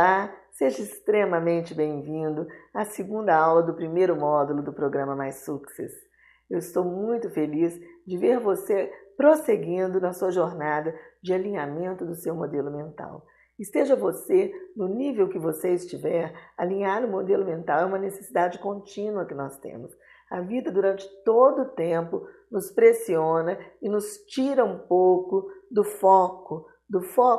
Olá, seja extremamente bem-vindo à segunda aula do primeiro módulo do programa Mais Success. Eu estou muito feliz de ver você prosseguindo na sua jornada de alinhamento do seu modelo mental. Esteja você no nível que você estiver, alinhar o modelo mental é uma necessidade contínua que nós temos. A vida durante todo o tempo nos pressiona e nos tira um pouco do foco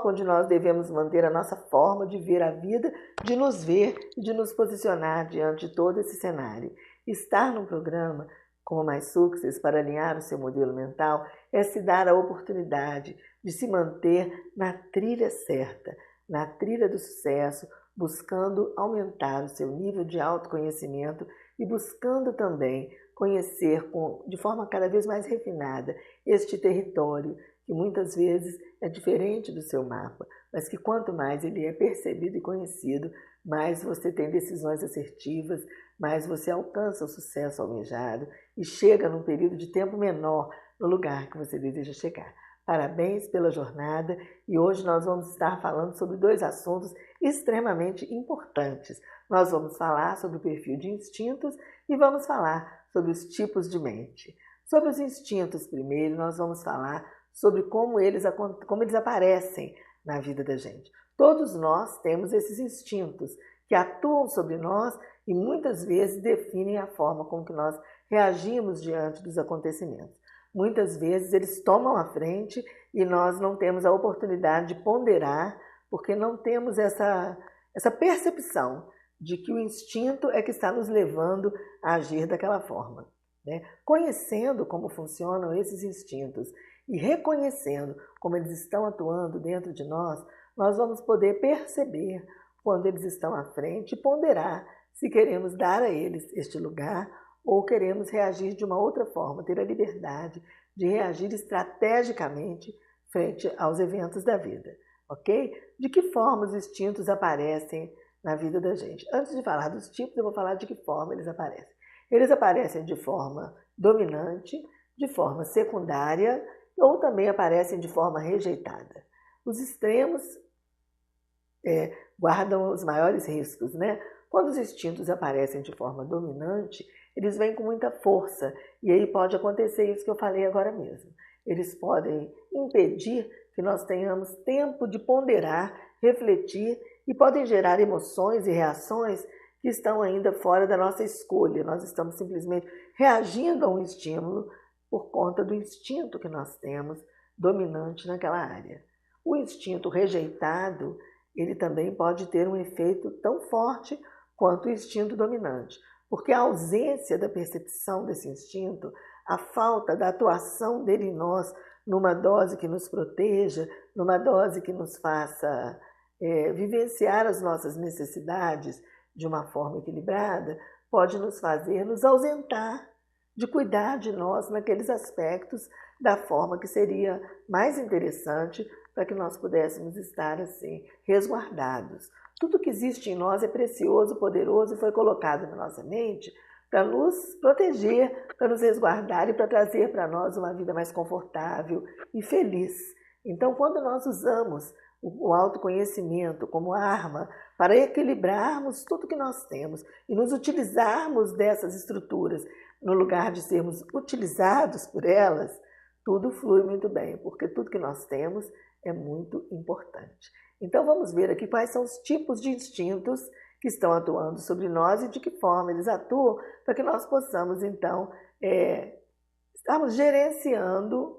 onde nós devemos manter a nossa forma de ver a vida, de nos ver e de nos posicionar diante de todo esse cenário. Estar num programa como Mais Success para alinhar o seu modelo mental é se dar a oportunidade de se manter na trilha certa, na trilha do sucesso, buscando aumentar o seu nível de autoconhecimento e buscando também conhecer de forma cada vez mais refinada este território que muitas vezes é diferente do seu mapa, mas que quanto mais ele é percebido e conhecido, mais você tem decisões assertivas, mais você alcança o sucesso almejado e chega num período de tempo menor no lugar que você deseja chegar. Parabéns pela jornada e hoje nós vamos estar falando sobre dois assuntos extremamente importantes. Nós vamos falar sobre o perfil de instintos e vamos falar sobre os tipos de mente. Sobre os instintos primeiro, nós vamos falar sobre como eles aparecem na vida da gente. Todos nós temos esses instintos que atuam sobre nós e muitas vezes definem a forma com que nós reagimos diante dos acontecimentos. Muitas vezes eles tomam a frente e nós não temos a oportunidade de ponderar, porque não temos essa percepção de que o instinto é que está nos levando a agir daquela forma, né? Conhecendo como funcionam esses instintos e reconhecendo como eles estão atuando dentro de nós, nós vamos poder perceber quando eles estão à frente e ponderar se queremos dar a eles este lugar ou queremos reagir de uma outra forma, ter a liberdade de reagir estrategicamente frente aos eventos da vida, ok? De que forma os instintos aparecem na vida da gente? Antes de falar dos tipos, eu vou falar de que forma eles aparecem. Eles aparecem de forma dominante, de forma secundária, ou também aparecem de forma rejeitada. Os extremos guardam os maiores riscos, né? Quando os instintos aparecem de forma dominante, eles vêm com muita força, e aí pode acontecer isso que eu falei agora mesmo. Eles podem impedir que nós tenhamos tempo de ponderar, refletir, e podem gerar emoções e reações que estão ainda fora da nossa escolha. Nós estamos simplesmente reagindo a um estímulo por conta do instinto que nós temos dominante naquela área. O instinto rejeitado, ele também pode ter um efeito tão forte quanto o instinto dominante, porque a ausência da percepção desse instinto, a falta da atuação dele em nós numa dose que nos proteja, numa dose que nos faça vivenciar as nossas necessidades de uma forma equilibrada, pode nos fazer nos ausentar de cuidar de nós naqueles aspectos da forma que seria mais interessante para que nós pudéssemos estar assim, resguardados. Tudo que existe em nós é precioso, poderoso e foi colocado na nossa mente para nos proteger, para nos resguardar e para trazer para nós uma vida mais confortável e feliz. Então, quando nós usamos o autoconhecimento como arma para equilibrarmos tudo que nós temos e nos utilizarmos dessas estruturas no lugar de sermos utilizados por elas, tudo flui muito bem, porque tudo que nós temos é muito importante. Então vamos ver aqui quais são os tipos de instintos que estão atuando sobre nós e de que forma eles atuam, para que nós então estarmos gerenciando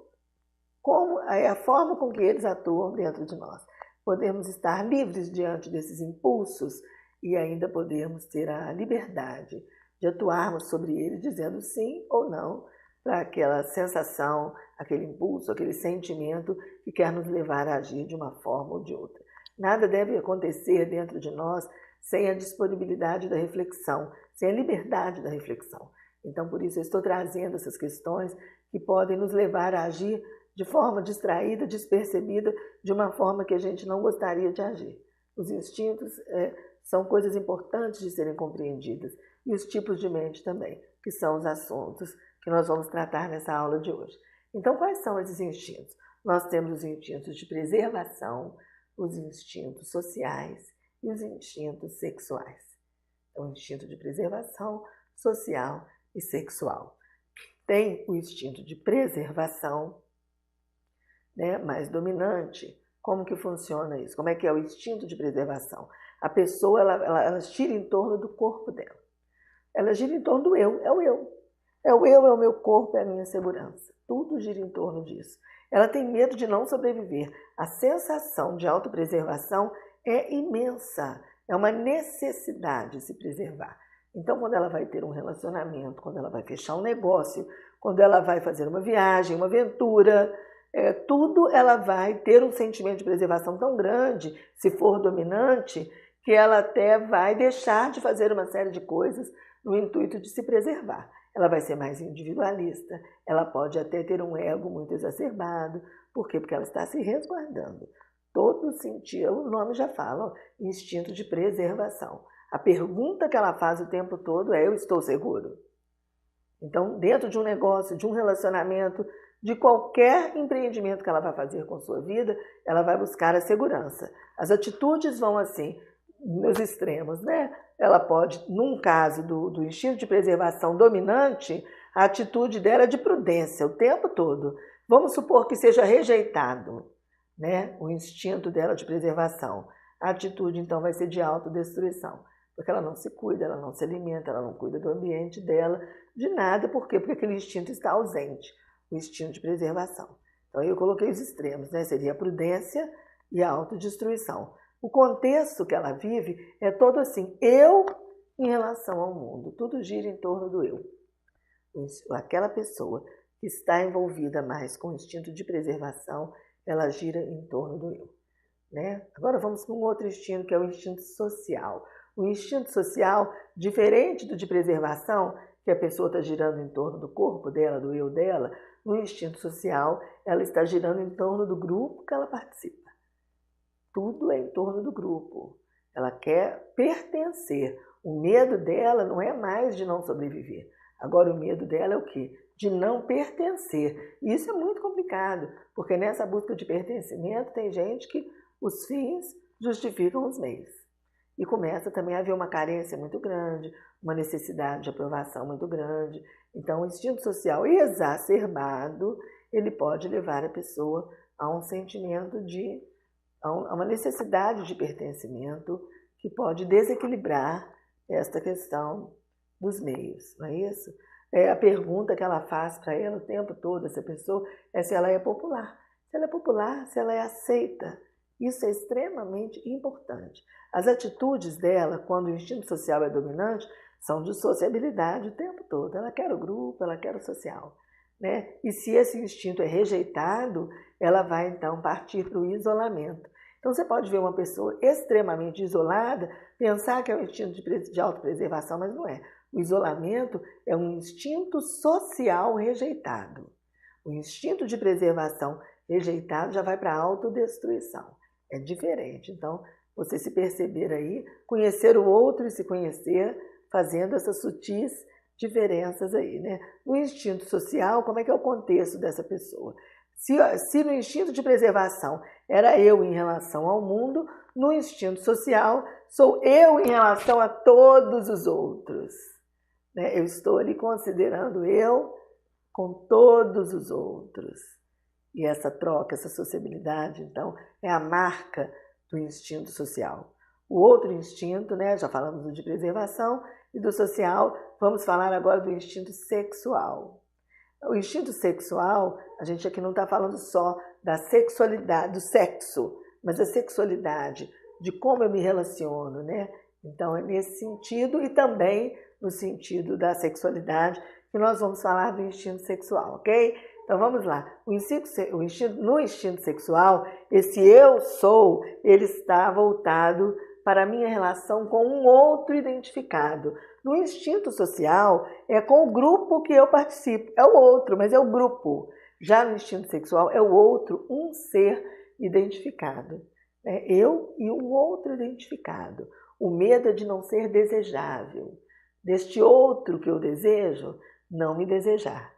a forma com que eles atuam dentro de nós. Podemos estar livres diante desses impulsos e ainda podemos ter a liberdade de atuarmos sobre eles dizendo sim ou não para aquela sensação, aquele impulso, aquele sentimento que quer nos levar a agir de uma forma ou de outra. Nada deve acontecer dentro de nós sem a disponibilidade da reflexão, sem a liberdade da reflexão. Então, por isso, eu estou trazendo essas questões que podem nos levar a agir de forma distraída, despercebida, de uma forma que a gente não gostaria de agir. Os instintos são coisas importantes de serem compreendidas. E os tipos de mente também, que são os assuntos que nós vamos tratar nessa aula de hoje. Então, quais são esses instintos? Nós temos os instintos de preservação, os instintos sociais e os instintos sexuais. Então, o instinto de preservação, social e sexual. Tem o instinto de preservação, né, mais dominante. Como que funciona isso? Como é que é o instinto de preservação? A pessoa, ela gira em torno do corpo dela. Ela gira em torno do eu, é o eu. É o eu, é o meu corpo, é a minha segurança. Tudo gira em torno disso. Ela tem medo de não sobreviver. A sensação de autopreservação é imensa. É uma necessidade de se preservar. Então, quando ela vai ter um relacionamento, quando ela vai fechar um negócio, quando ela vai fazer uma viagem, uma aventura, tudo ela vai ter um sentimento de preservação tão grande, se for dominante, que ela até vai deixar de fazer uma série de coisas no intuito de se preservar. Ela vai ser mais individualista, ela pode até ter um ego muito exacerbado. Por quê? Porque ela está se resguardando. Todo sentido, o nome já fala, ó, instinto de preservação. A pergunta que ela faz o tempo todo é: eu estou seguro? Então, dentro de um negócio, de um relacionamento, de qualquer empreendimento que ela vai fazer com a sua vida, ela vai buscar a segurança. As atitudes vão assim, nos extremos, né? Ela pode, num caso do instinto de preservação dominante, a atitude dela é de prudência o tempo todo. Vamos supor que seja rejeitado, né, o instinto dela de preservação. A atitude, então, vai ser de autodestruição, porque ela não se cuida, ela não se alimenta, ela não cuida do ambiente dela, de nada. Por quê? Porque aquele instinto está ausente, o instinto de preservação. Então, eu coloquei os extremos, né? Seria a prudência e a autodestruição. O contexto que ela vive é todo assim, eu em relação ao mundo, tudo gira em torno do eu. Aquela pessoa que está envolvida mais com o instinto de preservação, ela gira em torno do eu, né? Agora vamos para um outro instinto, que é o instinto social. O instinto social, diferente do de preservação, que a pessoa está girando em torno do corpo dela, do eu dela, no instinto social, ela está girando em torno do grupo que ela participa. Tudo é em torno do grupo. Ela quer pertencer. O medo dela não é mais de não sobreviver. Agora, o medo dela é o quê? De não pertencer. E isso é muito complicado, porque nessa busca de pertencimento tem gente que os fins justificam os meios. E começa também a haver uma carência muito grande, uma necessidade de aprovação muito grande. Então, o instinto social exacerbado, ele pode levar a pessoa a um sentimento de a uma necessidade de pertencimento que pode desequilibrar esta questão dos meios, não é isso? A pergunta que ela faz para ela o tempo todo, essa pessoa, é se ela é popular. Se ela é popular, se ela é aceita. Isso é extremamente importante. As atitudes dela, quando o instinto social é dominante, são de sociabilidade o tempo todo. Ela quer o grupo, ela quer o social, né? E se esse instinto é rejeitado, ela vai então partir para o isolamento. Então você pode ver uma pessoa extremamente isolada, pensar que é um instinto de autopreservação, mas não é. O isolamento é um instinto social rejeitado. O instinto de preservação rejeitado já vai para a autodestruição. É diferente. Então, você se perceber aí, conhecer o outro e se conhecer, fazendo essas sutis diferenças aí, né? No instinto social, como é que é o contexto dessa pessoa? Se no instinto de preservação era eu em relação ao mundo, no instinto social sou eu em relação a todos os outros, né? Eu estou ali considerando eu com todos os outros. E essa troca, essa sociabilidade, então, é a marca do instinto social. O outro instinto, né, já falamos do de preservação e do social, vamos falar agora do instinto sexual. O instinto sexual, a gente aqui não está falando só da sexualidade, do sexo, mas da sexualidade, de como eu me relaciono, né? Então, é nesse sentido e também no sentido da sexualidade que nós vamos falar do instinto sexual, ok? Então, vamos lá. No instinto sexual, esse eu sou, ele está voltado para a minha relação com um outro identificado. No instinto social, é com o grupo que eu participo. É o outro, mas é o grupo. Já no instinto sexual, é o outro, um ser identificado. É eu e um outro identificado. O medo é de não ser desejável. Deste outro que eu desejo, não me desejar.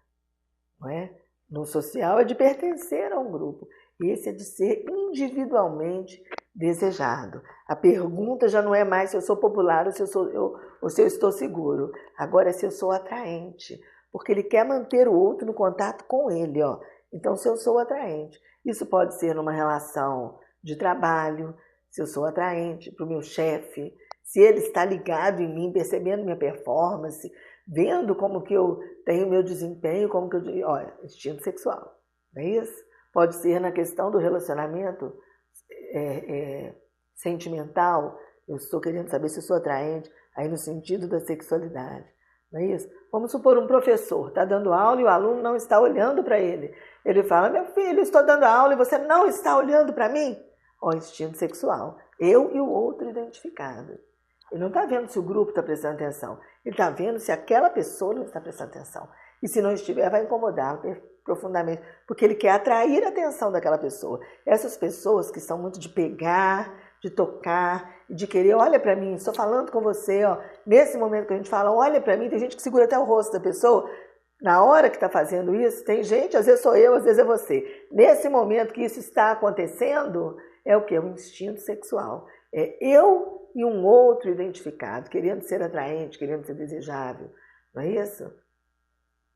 Não é? No social é de pertencer a um grupo. Esse é de ser individualmente desejado. A pergunta já não é mais se eu sou popular ou se eu estou seguro. Agora é se eu sou atraente, porque ele quer manter o outro no contato com ele, ó. Então, se eu sou atraente, isso pode ser numa relação de trabalho, se eu sou atraente para o meu chefe, se ele está ligado em mim, percebendo minha performance, vendo como que eu tenho meu desempenho, como que eu... Olha, instinto sexual, não é isso? Pode ser na questão do relacionamento sentimental, eu estou querendo saber se eu sou atraente, aí no sentido da sexualidade, não é isso? Vamos supor um professor está dando aula e o aluno não está olhando para ele. Ele fala, meu filho, eu estou dando aula e você não está olhando para mim? Ó, instinto sexual. Eu e o outro identificado. Ele não está vendo se o grupo está prestando atenção. Ele está vendo se aquela pessoa não está prestando atenção. E se não estiver, vai incomodá-lo profundamente, porque ele quer atrair a atenção daquela pessoa. Essas pessoas que são muito de pegar, de tocar, de querer, olha para mim, estou falando com você, ó. Nesse momento que a gente fala, olha para mim, tem gente que segura até o rosto da pessoa. Na hora que está fazendo isso, tem gente, às vezes sou eu, às vezes é você. Nesse momento que isso está acontecendo, é o que? É o instinto sexual. É eu e um outro identificado, querendo ser atraente, querendo ser desejável. Não é isso?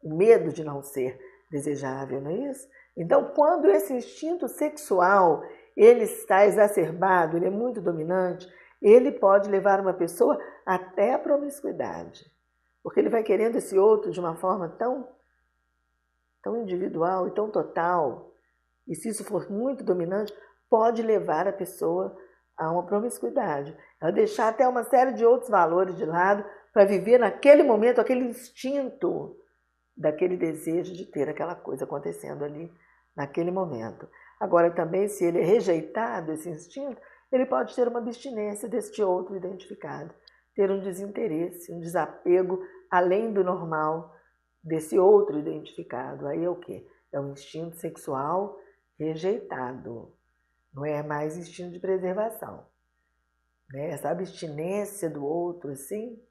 O medo de não ser desejável, não é isso? Então, quando esse instinto sexual ele está exacerbado, ele é muito dominante, ele pode levar uma pessoa até a promiscuidade. Porque ele vai querendo esse outro de uma forma tão individual e tão total. E se isso for muito dominante, pode levar a pessoa a uma promiscuidade. Ela deixar até uma série de outros valores de lado para viver naquele momento aquele instinto daquele desejo de ter aquela coisa acontecendo ali naquele momento. Agora também, se ele é rejeitado, esse instinto, ele pode ter uma abstinência deste outro identificado, ter um desinteresse, um desapego além do normal desse outro identificado. Aí é o quê? É um instinto sexual rejeitado, não é mais instinto de preservação. Essa abstinência do outro, assim,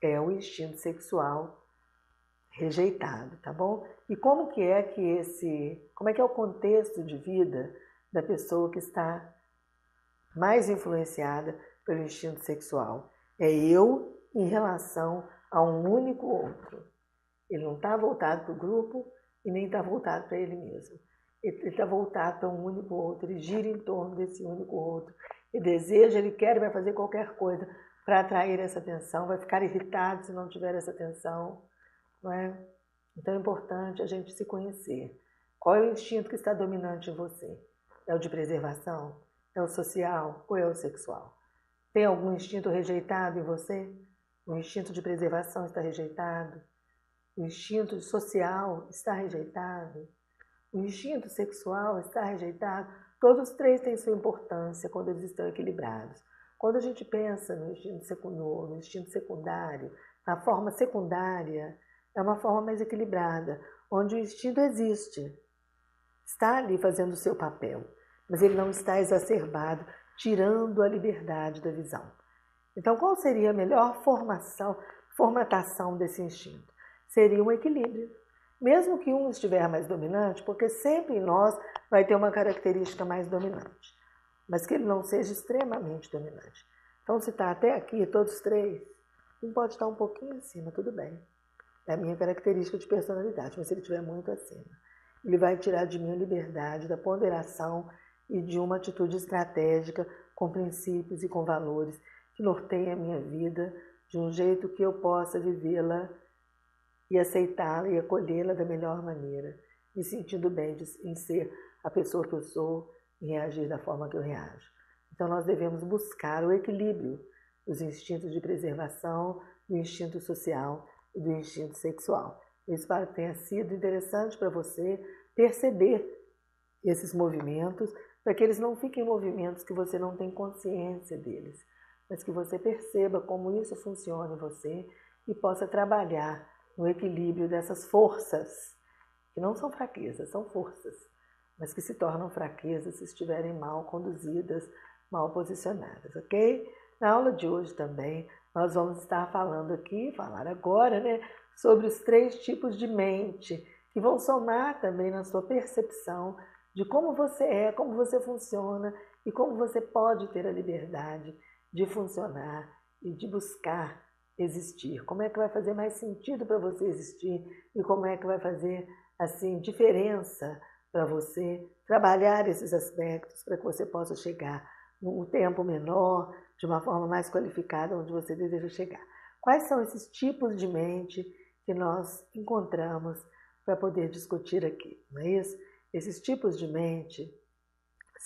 é o instinto sexual rejeitado, tá bom? E como é o contexto de vida da pessoa que está mais influenciada pelo instinto sexual? É eu em relação a um único outro. Ele não está voltado para o grupo e nem está voltado para ele mesmo. Ele está voltado para um único outro, ele gira em torno desse único outro. Ele deseja, ele quer e vai fazer qualquer coisa para atrair essa atenção, vai ficar irritado se não tiver essa atenção. Não é? Então é importante a gente se conhecer. Qual é o instinto que está dominante em você? É o de preservação? É o social ou é o sexual? Tem algum instinto rejeitado em você? O instinto de preservação está rejeitado? O instinto social está rejeitado? O instinto sexual está rejeitado? Todos os três têm sua importância quando eles estão equilibrados. Quando a gente pensa no instinto secundário, na forma secundária, é uma forma mais equilibrada, onde o instinto existe, está ali fazendo o seu papel, mas ele não está exacerbado, tirando a liberdade da visão. Então, qual seria a melhor formatação desse instinto? Seria um equilíbrio. Mesmo que um estiver mais dominante, porque sempre em nós vai ter uma característica mais dominante, mas que ele não seja extremamente dominante. Então, se está até aqui, todos três, um pode estar um pouquinho acima, tudo bem. É a minha característica de personalidade, mas se ele estiver muito acima, ele vai tirar de mim a liberdade da ponderação e de uma atitude estratégica com princípios e com valores que norteiem a minha vida de um jeito que eu possa vivê-la e aceitá-la e acolhê-la da melhor maneira, me sentindo bem em ser a pessoa que eu sou e reagir da forma que eu reajo. Então nós devemos buscar o equilíbrio dos instintos de preservação, do instinto social e do instinto sexual. Eu espero que tenha sido interessante para você perceber esses movimentos, para que eles não fiquem movimentos que você não tem consciência deles, mas que você perceba como isso funciona em você e possa trabalhar no equilíbrio dessas forças, que não são fraquezas, são forças, mas que se tornam fraquezas se estiverem mal conduzidas, mal posicionadas, ok? Na aula de hoje também, nós vamos estar falar agora, né, sobre os 3 tipos de mente, que vão somar também na sua percepção de como você é, como você funciona e como você pode ter a liberdade de funcionar e de buscar existir. Como é que vai fazer mais sentido para você existir e como é que vai fazer assim diferença para você trabalhar esses aspectos para que você possa chegar num tempo menor, de uma forma mais qualificada onde você deseja chegar. Quais são esses tipos de mente que nós encontramos para poder discutir aqui, não é isso? Esses tipos de mente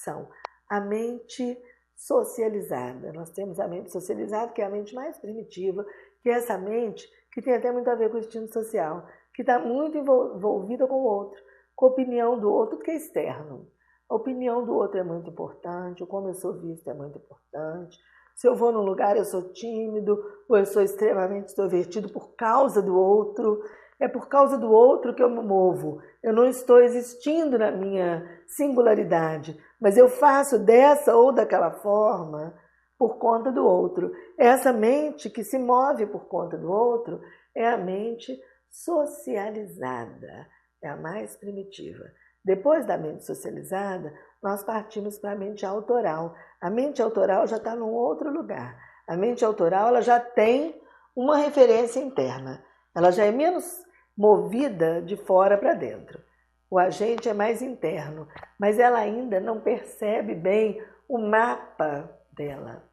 são a mente socializada. Nós temos a mente socializada, que é a mente mais primitiva, que é essa mente que tem até muito a ver com o instinto social, que está muito envolvida com o outro, com a opinião do outro, tudo que é externo. A opinião do outro é muito importante, o como eu sou visto é muito importante. Se eu vou num lugar eu sou tímido ou eu sou extremamente extrovertido por causa do outro. É por causa do outro que eu me movo. Eu não estou existindo na minha singularidade, mas eu faço dessa ou daquela forma por conta do outro. Essa mente que se move por conta do outro é a mente socializada, é a mais primitiva. Depois da mente socializada, nós partimos para a mente autoral. A mente autoral já está num outro lugar. A mente autoral ela já tem uma referência interna. Ela já é menos movida de fora para dentro. O agente é mais interno, mas ela ainda não percebe bem o mapa dela,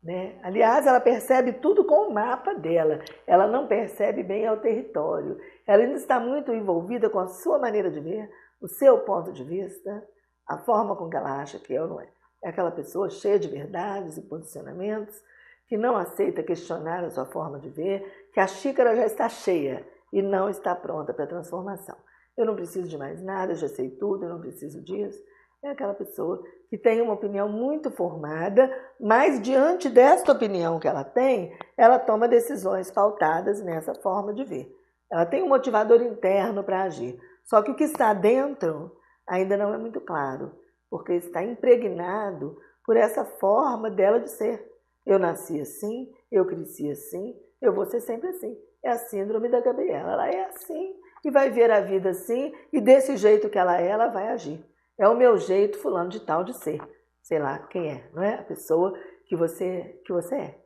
né? Aliás, ela percebe tudo com o mapa dela. Ela não percebe bem ao território. Ela ainda está muito envolvida com a sua maneira de ver, o seu ponto de vista, a forma com que ela acha que é ou não é. É aquela pessoa cheia de verdades e posicionamentos, que não aceita questionar a sua forma de ver, que a xícara já está cheia e não está pronta para a transformação. Eu não preciso de mais nada, eu já sei tudo, eu não preciso disso. É aquela pessoa que tem uma opinião muito formada, mas diante desta opinião que ela tem, ela toma decisões pautadas nessa forma de ver. Ela tem um motivador interno para agir. Só que o que está dentro ainda não é muito claro, porque está impregnado por essa forma dela de ser. Eu nasci assim, eu cresci assim, eu vou ser sempre assim. É a síndrome da Gabriela. Ela é assim e vai ver a vida assim e desse jeito que ela vai agir. É o meu jeito fulano de tal de ser. Sei lá quem é, não é? A pessoa que você é.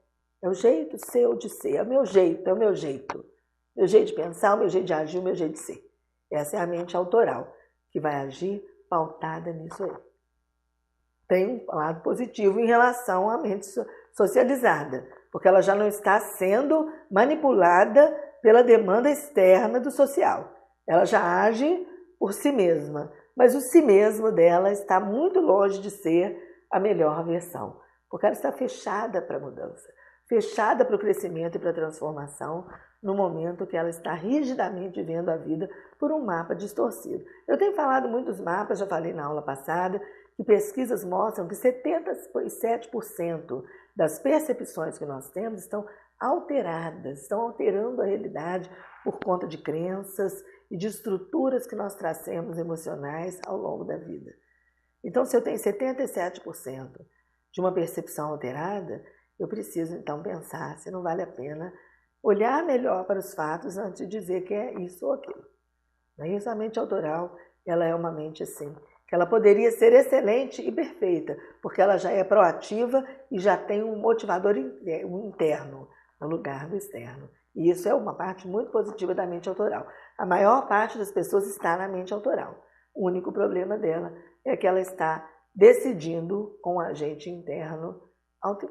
É o jeito seu de ser, é o meu jeito, é o meu jeito. Meu jeito de pensar, o meu jeito de agir, o meu jeito de ser. Essa é a mente autoral, que vai agir pautada nisso aí. Tem um lado positivo em relação à mente socializada, porque ela já não está sendo manipulada pela demanda externa do social. Ela já age por si mesma, mas o si mesmo dela está muito longe de ser a melhor versão, porque ela está fechada para a mudança, fechada para o crescimento e para a transformação, no momento que ela está rigidamente vendo a vida por um mapa distorcido. Eu tenho falado muito dos mapas, já falei na aula passada, que pesquisas mostram que 77% das percepções que nós temos estão alteradas, estão alterando a realidade por conta de crenças e de estruturas que nós trazemos emocionais ao longo da vida. Então, se eu tenho 77% de uma percepção alterada, eu preciso então pensar se não vale a pena olhar melhor para os fatos antes de dizer que é isso ou aquilo. Não é isso? A mente autoral, ela é uma mente assim, que ela poderia ser excelente e perfeita, porque ela já é proativa e já tem um motivador interno no lugar do externo. E isso é uma parte muito positiva da mente autoral. A maior parte das pessoas está na mente autoral. O único problema dela é que ela está decidindo com o agente interno,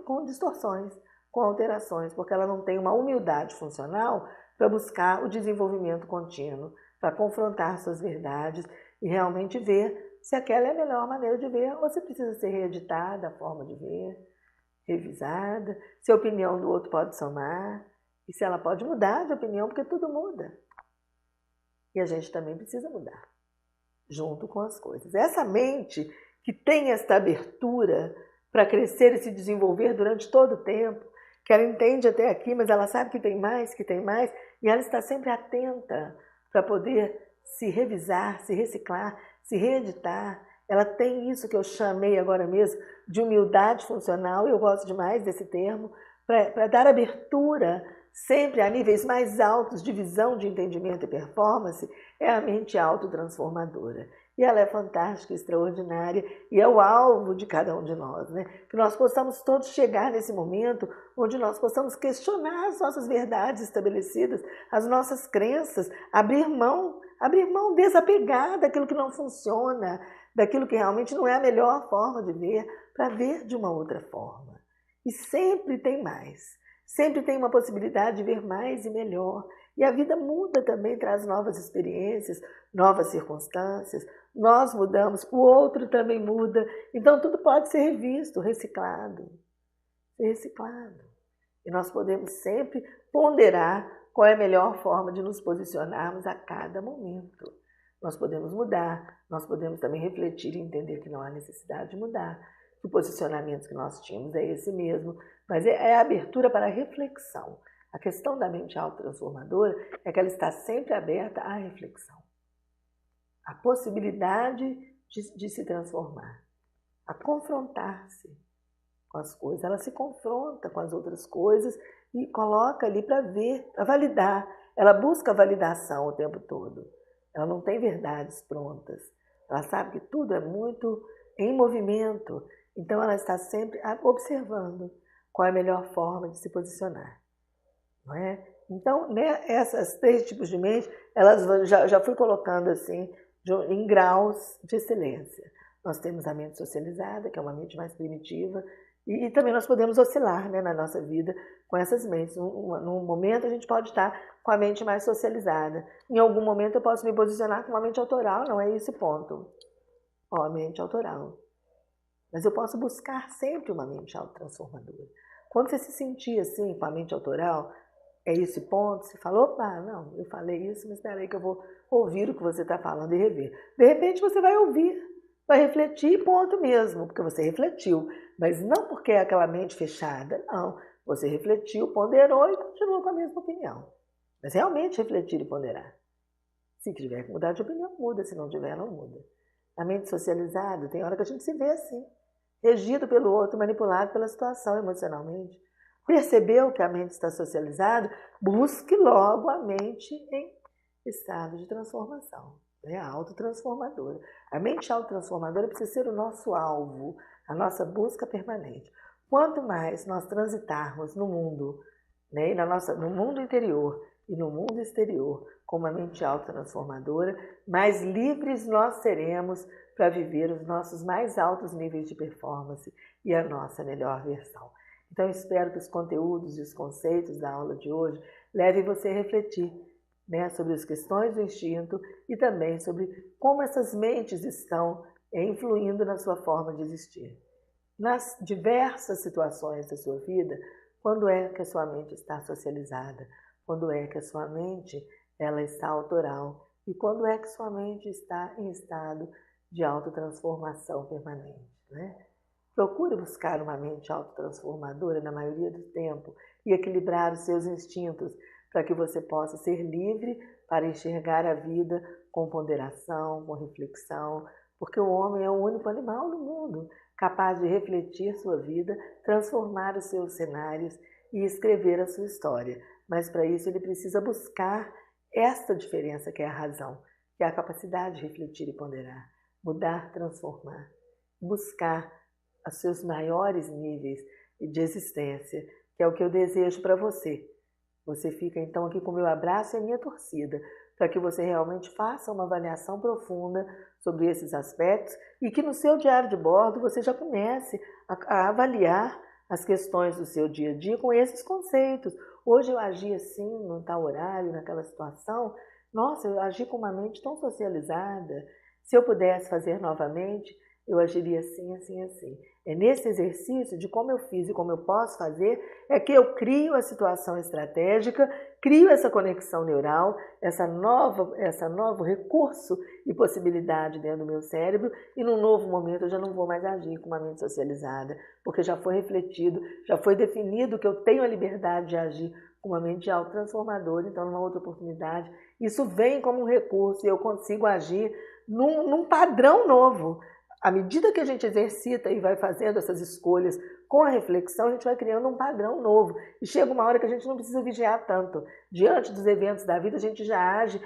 com distorções, com alterações, porque ela não tem uma humildade funcional para buscar o desenvolvimento contínuo, para confrontar suas verdades e realmente ver se aquela é a melhor maneira de ver ou se precisa ser reeditada a forma de ver, revisada, se a opinião do outro pode somar e se ela pode mudar de opinião, porque tudo muda. E a gente também precisa mudar, junto com as coisas. Essa mente que tem esta abertura para crescer e se desenvolver durante todo o tempo, que ela entende até aqui, mas ela sabe que tem mais, e ela está sempre atenta para poder se revisar, se reciclar, se reeditar. Ela tem isso que eu chamei agora mesmo de humildade funcional, e eu gosto demais desse termo, para dar abertura sempre a níveis mais altos de visão, de entendimento e performance, é a mente autotransformadora. E ela é fantástica, extraordinária e é o alvo de cada um de nós, né? Que nós possamos todos chegar nesse momento onde nós possamos questionar as nossas verdades estabelecidas, as nossas crenças, abrir mão, desapegar daquilo que não funciona, daquilo que realmente não é a melhor forma de ver, para ver de uma outra forma. E sempre tem mais, sempre tem uma possibilidade de ver mais e melhor. E a vida muda também, traz novas experiências, novas circunstâncias, nós mudamos, o outro também muda, então tudo pode ser revisto, reciclado. E nós podemos sempre ponderar qual é a melhor forma de nos posicionarmos a cada momento. Nós podemos mudar, nós podemos também refletir e entender que não há necessidade de mudar, que o posicionamento que nós tínhamos é esse mesmo, mas é a abertura para a reflexão. A questão da mente autotransformadora é que ela está sempre aberta à reflexão, à possibilidade de se transformar, a confrontar-se com as coisas. Ela se confronta com as outras coisas e coloca ali para ver, para validar. Ela busca validação o tempo todo. Ela não tem verdades prontas. Ela sabe que tudo é muito em movimento. Então ela está sempre observando qual é a melhor forma de se posicionar. Não é? Então, né, essas 3 tipos de mente, elas já fui colocando assim, em graus de excelência. Nós temos a mente socializada, que é uma mente mais primitiva, e também nós podemos oscilar, né, na nossa vida com essas mentes. Num momento a gente pode estar com a mente mais socializada. Em algum momento eu posso me posicionar com uma mente autoral, não é esse ponto. Ó, a mente autoral. Mas eu posso buscar sempre uma mente autotransformadora. Quando você se sentir assim, com a mente autoral, é esse ponto, você falou, opa, não, eu falei isso, mas espera aí que eu vou ouvir o que você está falando e rever. De repente você vai ouvir, vai refletir, ponto mesmo, porque você refletiu, mas não porque é aquela mente fechada, não. Você refletiu, ponderou e continuou com a mesma opinião. Mas realmente refletir e ponderar. Se tiver que mudar de opinião, muda, se não tiver, não muda. A mente socializada, tem hora que a gente se vê assim, regido pelo outro, manipulado pela situação emocionalmente. Percebeu que a mente está socializada? Busque logo a mente em estado de transformação, né? A autotransformadora. A mente autotransformadora precisa ser o nosso alvo, a nossa busca permanente. Quanto mais nós transitarmos no mundo, né, no mundo interior e no mundo exterior, com uma mente autotransformadora, mais livres nós seremos para viver os nossos mais altos níveis de performance e a nossa melhor versão. Então, eu espero que os conteúdos e os conceitos da aula de hoje levem você a refletir, né, sobre as questões do instinto e também sobre como essas mentes estão influindo na sua forma de existir. Nas diversas situações da sua vida, quando é que a sua mente está socializada, quando é que a sua mente ela está autoral e quando é que sua mente está em estado de autotransformação permanente, né? Procure buscar uma mente autotransformadora na maioria do tempo e equilibrar os seus instintos para que você possa ser livre para enxergar a vida com ponderação, com reflexão, porque o homem é o único animal no mundo capaz de refletir sua vida, transformar os seus cenários e escrever a sua história. Mas para isso ele precisa buscar esta diferença que é a razão, que é a capacidade de refletir e ponderar, mudar, transformar, buscar os seus maiores níveis de existência, que é o que eu desejo para você. Você fica então aqui com o meu abraço e a minha torcida, para que você realmente faça uma avaliação profunda sobre esses aspectos e que no seu diário de bordo você já comece a avaliar as questões do seu dia a dia com esses conceitos. Hoje eu agi assim, num tal horário, naquela situação. Nossa, eu agi com uma mente tão socializada. Se eu pudesse fazer novamente, eu agiria assim, assim, assim. É nesse exercício de como eu fiz e como eu posso fazer, é que eu crio a situação estratégica, crio essa conexão neural, essa novo recurso e possibilidade dentro do meu cérebro, e num novo momento eu já não vou mais agir com uma mente socializada, porque já foi refletido, já foi definido que eu tenho a liberdade de agir com uma mente autotransformadora. Então, numa outra oportunidade, isso vem como um recurso e eu consigo agir num padrão novo. À medida que a gente exercita e vai fazendo essas escolhas com a reflexão, a gente vai criando um padrão novo. E chega uma hora que a gente não precisa vigiar tanto. Diante dos eventos da vida, a gente já age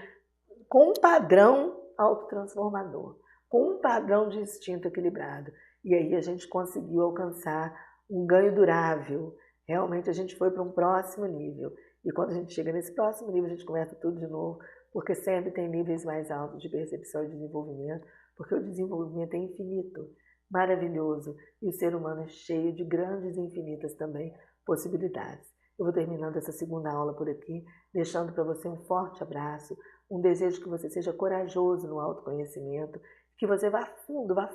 com um padrão autotransformador. com um padrão de instinto equilibrado. E aí a gente conseguiu alcançar um ganho durável. Realmente a gente foi para um próximo nível. E quando a gente chega nesse próximo nível, a gente começa tudo de novo, porque sempre tem níveis mais altos de percepção e desenvolvimento, porque o desenvolvimento é infinito, maravilhoso, e o ser humano é cheio de grandes e infinitas também possibilidades. Eu vou terminando essa segunda aula por aqui, deixando para você um forte abraço, um desejo que você seja corajoso no autoconhecimento, que você vá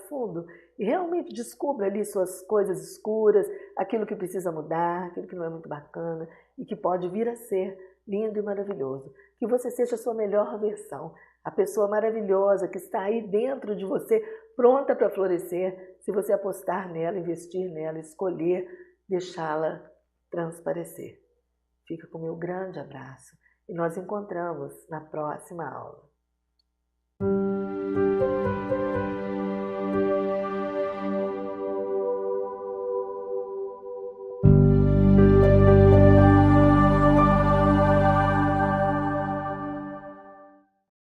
fundo, e realmente descubra ali suas coisas escuras, aquilo que precisa mudar, aquilo que não é muito bacana e que pode vir a ser lindo e maravilhoso. Que você seja a sua melhor versão, a pessoa maravilhosa que está aí dentro de você, pronta para florescer, se você apostar nela, investir nela, escolher, deixá-la transparecer. Fica com o meu grande abraço e nós encontramos na próxima aula.